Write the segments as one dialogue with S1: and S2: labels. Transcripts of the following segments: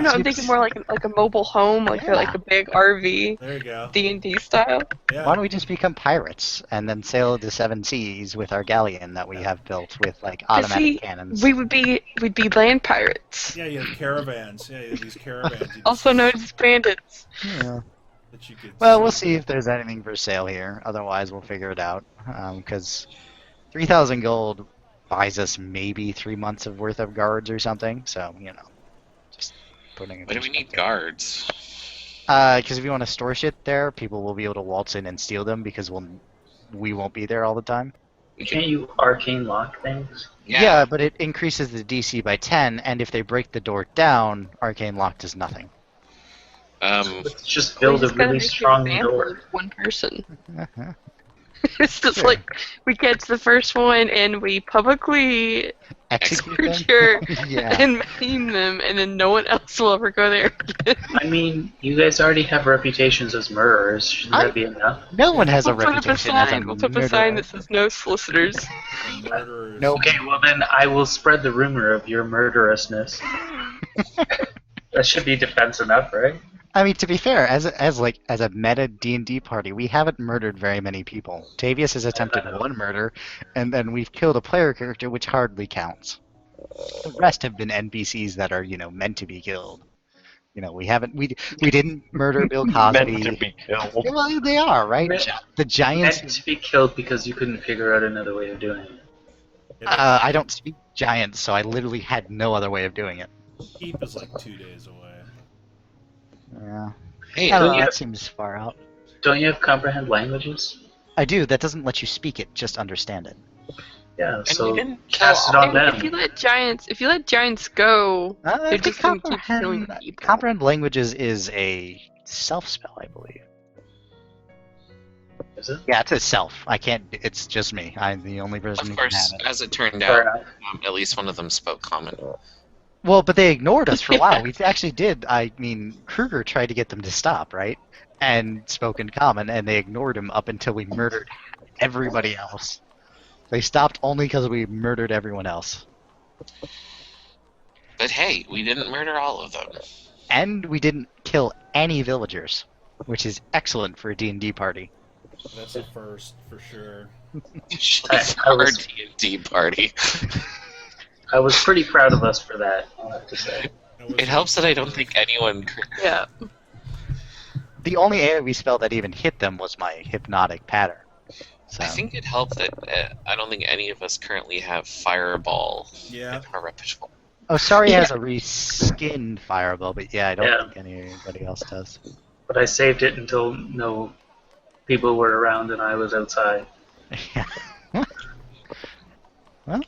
S1: don't know. I'm thinking more like a mobile home, like a big RV.
S2: There you go.
S1: D&D style.
S2: Yeah.
S3: Why don't we just become pirates and then sail the seven seas with our galleon that we have built with like automatic cannons?
S1: We'd be land pirates.
S2: Yeah, you have caravans. Yeah, you have these caravans.
S1: Also known as bandits.
S3: Yeah.
S2: That you could
S3: Well, we'll see if there's anything for sale here. Otherwise, we'll figure it out. Because 3,000 gold buys us maybe 3 months of worth of guards or something. So, just putting it.
S4: Why do we need guards?
S3: Because if you want to store shit there, people will be able to waltz in and steal them because we won't be there all the time.
S5: Can't you arcane lock things?
S3: Yeah, but it increases the DC by 10, and if they break the door down, arcane lock does nothing.
S5: Let's just build a really strong door.
S1: One person. It's just like we catch the first one and we publicly torture and maim them, and then no one else will ever go there again.
S5: I mean, you guys already have reputations as murderers. Shouldn't that be enough?
S3: No one has a reputation as a
S1: We'll put up a sign that says no solicitors.
S3: No.
S5: Okay, well then I will spread the rumor of your murderousness. That should be defense enough, right?
S3: I mean, to be fair, as a meta D&D party, we haven't murdered very many people. Tavius has attempted one murder, and then we've killed a player character, which hardly counts. The rest have been NPCs that are, meant to be killed. We didn't murder Bill Cosby.
S6: Meant to be killed.
S3: Well, they are, right? The giants.
S5: Meant to be killed because you couldn't figure out another way of doing it.
S3: I don't speak giants, so I literally had no other way of doing it.
S2: Keep is like 2 days away.
S3: Yeah.
S4: Hey,
S3: I don't know, that seems far out.
S5: Don't you have comprehend languages?
S3: I do. That doesn't let you speak it, just understand it.
S5: Yeah, so cast it on them.
S1: If you let giants go, they're just going to keep killing people.
S3: Comprehend languages is a self spell, I believe.
S5: Is it?
S3: Yeah, it's a self. I can't. It's just me. I'm the only person who
S4: of
S3: can
S4: course,
S3: have it.
S4: as it turned out, at least one of them spoke common.
S3: Well, but they ignored us for a while. We actually did. I mean, Kruger tried to get them to stop, right? And spoke in common, and they ignored him up until we murdered everybody else. They stopped only because we murdered everyone else.
S4: But hey, we didn't murder all of them.
S3: And we didn't kill any villagers, which is excellent for a D&D party.
S2: That's a first, for sure.
S4: It's our D&D party.
S5: I was pretty proud of us for that, I'll have to say.
S4: It helps that I don't think anyone...
S1: Yeah.
S3: The only AoE spell that even hit them was my hypnotic pattern. So.
S4: I think it helped that I don't think any of us currently have Fireball in our repertoire.
S3: Oh, Sorry has a reskinned Fireball, but I don't think anybody else does.
S5: But I saved it until no people were around and I was outside.
S3: Yeah. Well...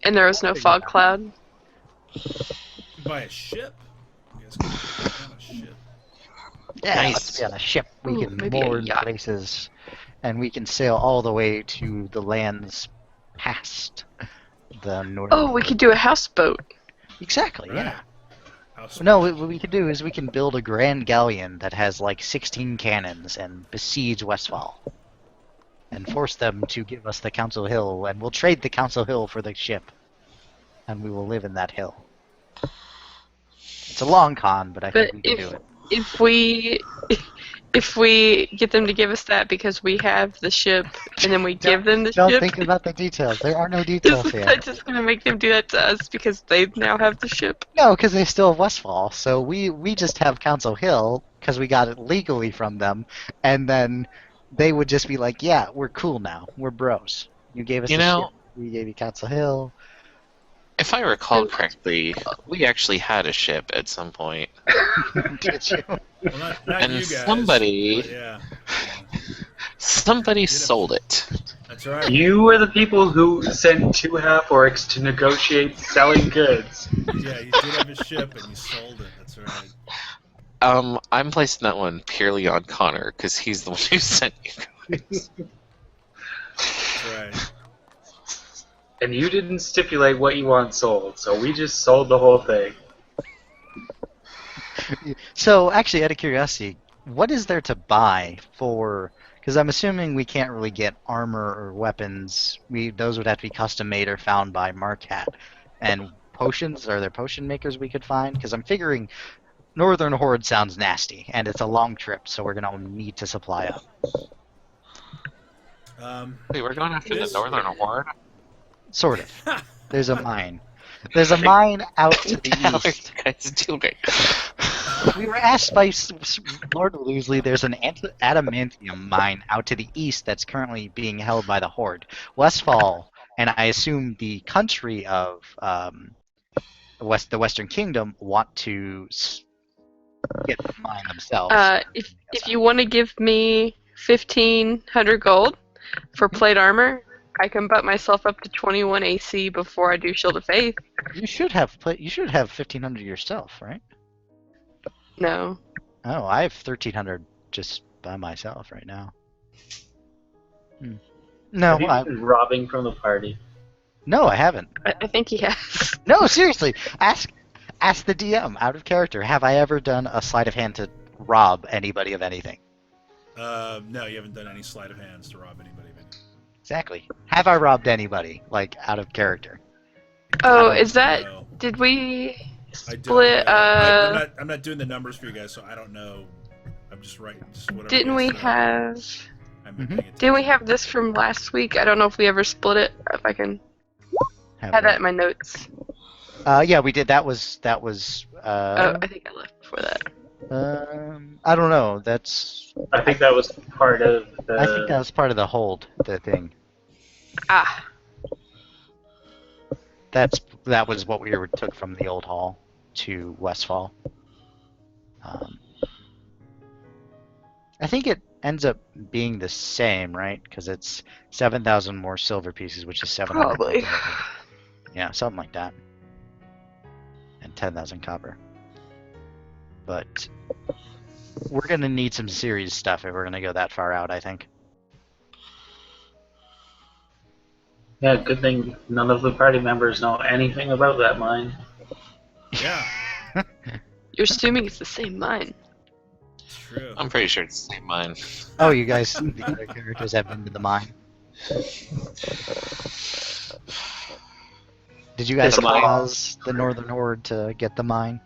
S1: And there was no fog cloud.
S2: Buy a ship. You guys can buy a ship.
S3: Yeah,
S4: Nice.
S3: let's be on a ship. We
S1: Ooh,
S3: can
S1: maybe a
S3: moor in
S1: yacht.
S3: places, and we can sail all the way to the lands past the north.
S1: Oh, we could do a houseboat.
S3: Exactly,
S2: Right.
S3: yeah.
S2: House
S3: No, what we could do is we can build a grand galleon that has like 16 cannons and besiege Westfall. And force them to give us the Council Hill, and we'll trade the Council Hill for the ship. And we will live in that hill. It's a long con, but I think we can do it.
S1: If we get them to give us that because we have the ship, and then we give them the
S3: Don't
S1: ship,
S3: think about the details. There are no details
S1: is
S3: here.
S1: that just going to make them do that to us because they now have the ship?
S3: No, because they still have Westfall. So we just have Council Hill because we got it legally from them, and then they would just be like, "Yeah, we're cool now. We're bros. You gave us the ship. We gave you Council Hill."
S4: If I recall correctly, we actually had a ship at some point.
S3: Did you?
S2: Well, not
S4: And
S2: you guys,
S4: somebody-
S2: but yeah.
S4: Somebody sold it.
S2: That's right.
S5: You were the people who sent two half-orcs to negotiate selling goods.
S2: Yeah, you did have a ship and you sold it. That's right.
S4: I'm placing that one purely on Connor, because he's the one who sent you guys.
S2: That's right.
S5: And you didn't stipulate what you want sold, so we just sold the whole thing.
S3: So, actually, out of curiosity, what is there to buy for? Because I'm assuming we can't really get armor or weapons. Those would have to be custom made or found by Marquette. And potions? Are there potion makers we could find? Because I'm figuring Northern Horde sounds nasty, and it's a long trip, so we're gonna need to supply up.
S4: Wait, we're going after the Northern Horde?
S3: Sort of. There's a mine. There's a mine out to the
S4: How are
S3: east.
S4: you guys doing?
S3: We were asked by Lord Loosley there's an adamantium mine out to the east that's currently being held by the Horde. Westfall, and I assume the country of the Western Kingdom, want to get the mine themselves.
S1: If you want to give me 1,500 gold for plate armor, I can butt myself up to 21 AC before I do Shield of Faith.
S3: You should have 1,500 yourself, right?
S1: No.
S3: Oh, I have 1,300 just by myself right now. No,
S5: Have you been robbing from the party?
S3: No, I haven't.
S1: I think he has.
S3: No, seriously. Ask the DM out of character. Have I ever done a sleight of hand to rob anybody of anything?
S2: No, you haven't done any sleight of hands to rob anybody of anything.
S3: Exactly. Have I robbed anybody, like, out of character?
S1: Oh, is that...
S2: know.
S1: Did we
S2: I don't
S1: split...
S2: know. I'm not doing the numbers for you guys, so I don't know. I'm just writing just whatever.
S1: Didn't we
S2: you guys throw.
S1: have...
S2: I'm not paying attention.
S1: Didn't we have this from last week? I don't know if we ever split it. If I can have that in my notes.
S3: Yeah, we did. That was.
S1: Oh, I think I left before that.
S3: I don't know. That's.
S5: I think that was part of the.
S3: I think that was part of the hold. The thing.
S1: Ah.
S3: That was what we took from the old hall to Westfall. I think it ends up being the same, right? Because it's 7,000 more silver pieces, which is 700.
S1: Probably.
S3: Yeah, something like that. And 10,000 copper. But we're gonna need some serious stuff if we're gonna go that far out, I think.
S5: Yeah, good thing none of the party members know anything about that mine.
S2: Yeah,
S1: You're assuming it's the same mine.
S2: it's true.
S4: I'm pretty sure it's the same mine.
S3: Oh, you guys, the other characters have been to the mine. Did you guys
S4: The mine.
S3: cause the Northern Horde to get the mine?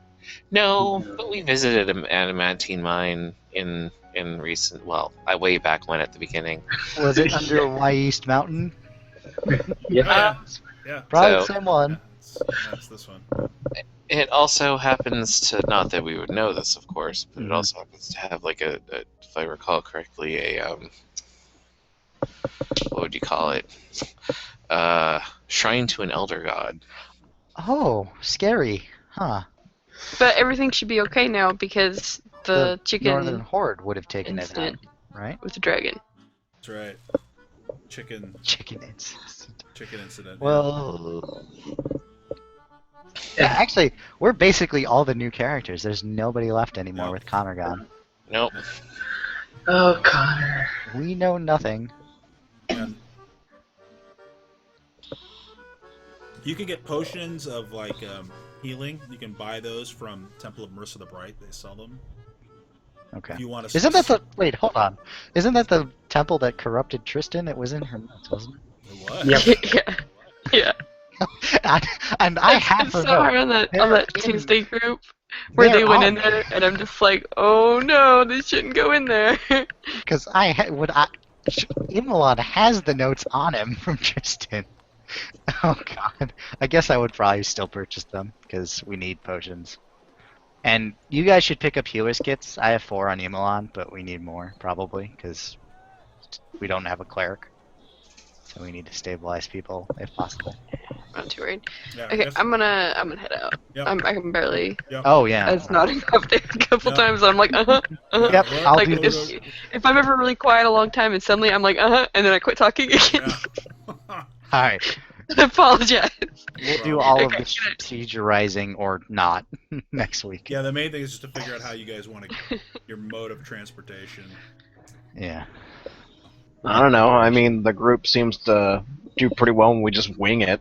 S4: No, but we visited an adamantine mine in recent. Well, I way back when at the beginning.
S3: Was it under Y East Mountain?
S5: Yeah.
S2: Yeah,
S3: Probably
S4: So-
S3: the same one.
S2: that's this one.
S4: It also happens to, not that we would know this, of course, but it also happens to have like a if I recall correctly, a what would you call it? Shrine to an elder god.
S3: Oh, scary, huh?
S1: But everything should be okay now because the chicken
S3: Northern Horde would have taken
S1: incident
S3: it out, right?
S1: with the dragon.
S2: That's right. Chicken
S3: Chicken incident.
S2: incident.
S3: Well, yeah, actually, we're basically all the new characters. There's nobody left anymore
S2: No.
S3: with Connor gone.
S4: Nope.
S5: Oh, Connor.
S3: We know nothing.
S2: And you can get potions of like healing. You can buy those from Temple of Mercy the Bright. They sell them.
S3: Okay.
S2: If you want to.
S3: Isn't that the wait? Hold on. Isn't that the temple that corrupted Tristan? It was in her notes, wasn't
S2: What?
S5: Yep.
S1: yeah. Yeah.
S3: it? and I have
S1: It's
S3: her
S1: so hard
S3: note.
S1: on that
S3: They're
S1: Tuesday group where
S3: they're
S1: they went
S3: on
S1: in there and I'm just like, oh no, they shouldn't go in there.
S3: Because Imolon has the notes on him from Tristan. Oh god. I guess I would probably still purchase them because we need potions. And you guys should pick up healer's kits. I have 4 on Imolon, but we need more probably because we don't have a cleric. So we need to stabilize people if possible.
S1: I'm not too worried.
S2: Yeah,
S1: Okay,
S2: that's-
S1: I'm gonna head out.
S2: Yep.
S1: I can barely.
S3: Oh yeah.
S1: I was nodding up there a couple
S2: Yep.
S1: times. And I'm like, uh-huh.
S3: Yep, I'll
S1: Like
S3: do this.
S1: if I'm ever really quiet a long time and suddenly I'm like, and then I quit talking again.
S2: Yeah.
S3: Alright.
S1: I apologize.
S3: We'll do all of
S1: Okay,
S3: the
S1: good.
S3: siege rising or not next week.
S2: Yeah, the main thing is just to figure out how you guys want to your mode of transportation.
S3: Yeah.
S6: I don't know. I mean, the group seems to do pretty well when we just wing it.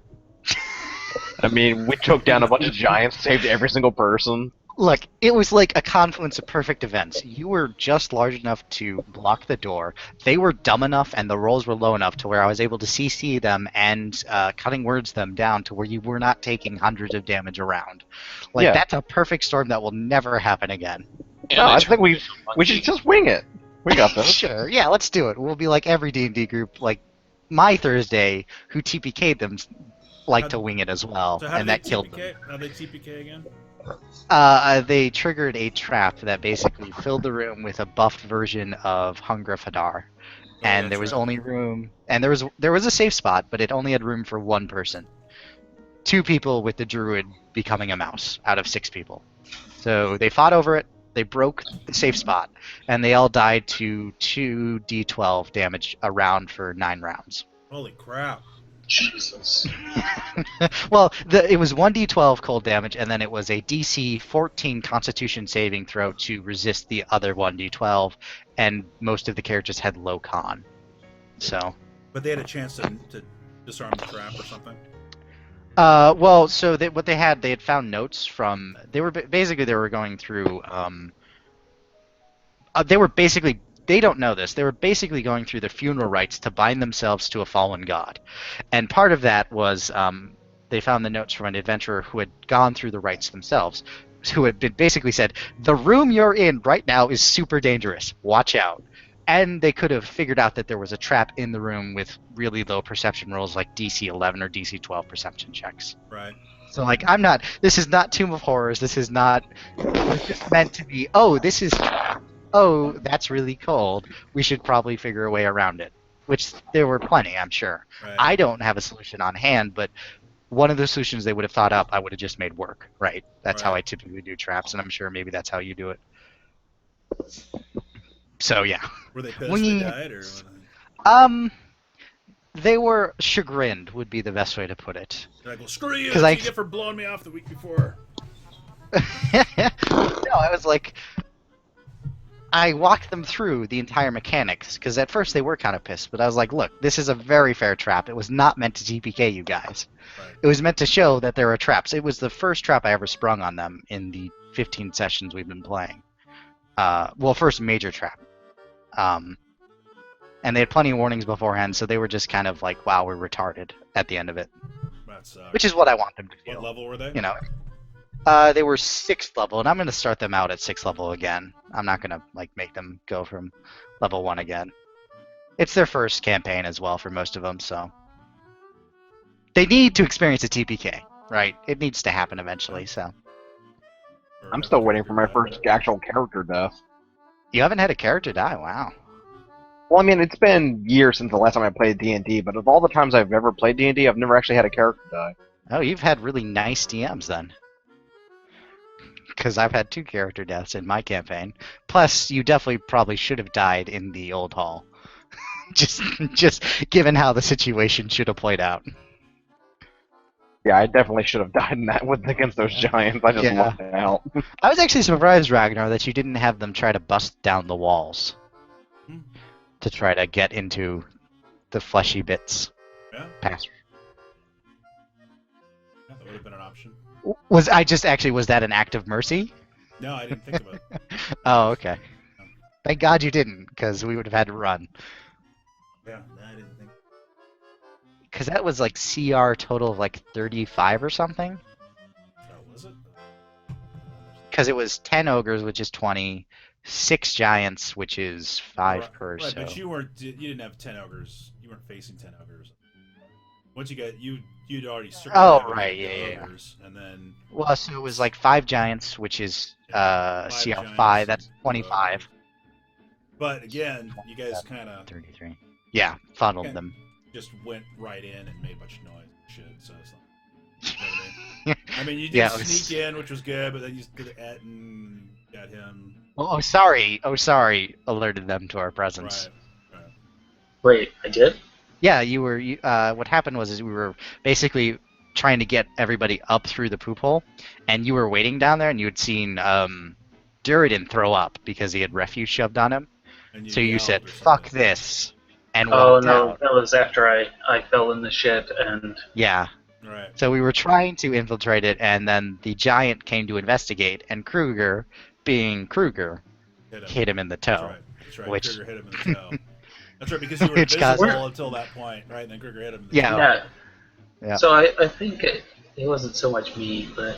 S6: I mean, we took down a bunch of giants, saved every single person.
S3: Look, it was like a confluence of perfect events. You were just large enough to block the door. They were dumb enough, and the rolls were low enough to where I was able to CC them and cutting words them down to where you were not taking hundreds of damage around. Like,
S6: Yeah.
S3: that's a perfect storm that will never happen again.
S4: Yeah,
S6: No,
S4: they
S6: I
S4: tried
S6: think we
S4: to monkey.
S6: should just wing it. We got this.
S3: Sure, yeah, let's do it. We'll be like every D&D group, like my Thursday, who TPK'd them, like to wing it as well,
S2: So how
S3: and
S2: did
S3: that
S2: they
S3: killed them.
S2: TPK? How they TPK again?
S3: They triggered a trap that basically filled the room with a buffed version of Hungrif Hadar. And there was only room, and there was a safe spot, but it only had room for one person. 2 people with the druid becoming a mouse out of 6 people. So they fought over it, they broke the safe spot, and they all died to 2d12 damage a round for 9 rounds.
S2: Holy crap!
S5: Jesus.
S3: Well, it was 1d12 cold damage, and then it was a DC 14 Constitution saving throw to resist the other 1d12, and most of the characters had low con. So,
S2: But they had a chance to disarm the trap or something.
S3: well, so what they had found notes from. They were basically they were going through. They were basically. They don't know this. They were basically going through the funeral rites to bind themselves to a fallen god, and part of that was they found the notes from an adventurer who had gone through the rites themselves, who had been basically said, "The room you're in right now is super dangerous. Watch out." And they could have figured out that there was a trap in the room with really low perception rolls like DC 11 or DC 12 perception checks.
S2: Right.
S3: So, like, this is not Tomb of Horrors. This is not it's just meant to be, that's really cold. We should probably figure a way around it. Which there were plenty, I'm sure.
S2: Right.
S3: I don't have a solution on hand, but one of the solutions they would have thought up, I would have just made work, right? That's how
S2: Right.
S3: I typically do traps, and I'm sure maybe that's how you do it. So, yeah.
S2: Were they pissed
S3: We-
S2: they died, or? What?
S3: They were chagrined, would be the best way to put it.
S2: They're like, well, screw you!
S3: 'Cause
S2: That's
S3: I-
S2: what you get for blowing me off the week before.
S3: No, I was like, I walked them through the entire mechanics, because at first they were kind of pissed, but I was like, look, this is a very fair trap. It was not meant to TPK you guys.
S2: Right.
S3: It was meant to show that there are traps. It was the first trap I ever sprung on them in the 15 sessions we've been playing. First major trap. And they had plenty of warnings beforehand, so they were just kind of like, wow, we're retarded at the end of it.
S2: That sucks.
S3: Which is what I want them to
S2: What
S3: feel.
S2: level were they?
S3: You know, they were 6th level, and I'm going to start them out at 6th level again. I'm not going to like make them go from level 1 again. It's their first campaign as well for most of them, so they need to experience a TPK, right? It needs to happen eventually. So
S2: Or
S6: I'm still waiting for my first actual character death.
S3: you haven't had a character die. Wow.
S6: Well, I mean, it's been years since the last time I played D&D, but of all the times I've ever played D&D, I've never actually had a character die.
S3: Oh, you've had really nice DMs then. Because I've had 2 character deaths in my campaign. Plus, you definitely probably should have died in the old hall. just given how the situation should have played out.
S6: Yeah, I definitely should have died in that against those giants. I just
S3: Yeah.
S6: lucked it out.
S3: I was actually surprised, Ragnar, that you didn't have them try to bust down the walls
S2: Hmm.
S3: to try to get into the fleshy bits.
S2: Yeah,
S3: Past.
S2: yeah, that would have been an option.
S3: Was that an act of mercy?
S2: No, I didn't think of it.
S3: Oh, okay. Thank God you didn't, because we would have had to run.
S2: Yeah, no, I didn't think.
S3: Because that was like CR total of like 35 or something.
S2: Oh, was it?
S3: Because it was 10 ogres, which is 20, 6 giants, which is 5 per.
S2: Right,
S3: So
S2: but you didn't have 10 ogres. You weren't facing 10 ogres. Once you got you'd already circled
S3: right, yeah.
S2: ogres, and then
S3: well, so it was like 5 giants, which is
S2: Five
S3: CR
S2: giants
S3: 5. That's
S2: and
S3: 225.
S2: But again, you guys kind of
S3: 33. Yeah, funneled
S2: Okay.
S3: them.
S2: just went right in and made a bunch of noise and shit. So it's like, you know what I mean, you did
S3: Yeah, it was-
S2: sneak in, which was good, but then you did the et and got him.
S3: Oh, sorry. Oh, sorry. Alerted them to our presence.
S2: Right.
S5: Wait, I did?
S3: Yeah, you were. What happened was we were basically trying to get everybody up through the poop hole, and you were waiting down there, and you had seen Duradin throw up because he had refuse shoved on him.
S2: And
S3: So you
S2: yelled
S3: said,
S2: or
S3: "Fuck
S2: something.
S3: this," and
S5: Oh
S3: walked
S5: no,
S3: out.
S5: that was after I fell in the shit and
S3: Yeah,
S2: Right.
S3: So we were trying to infiltrate it, and then the giant came to investigate, and Kruger, being Kruger, hit him in the
S2: That's
S3: toe.
S2: right. That's right.
S3: Which-
S2: Kruger hit him in the toe. That's right, because you were
S3: Which caused-
S2: invisible until that point, right? And then Kruger hit him in the
S3: Yeah.
S2: toe.
S5: Yeah.
S3: Yeah.
S5: So I think it wasn't so much me, but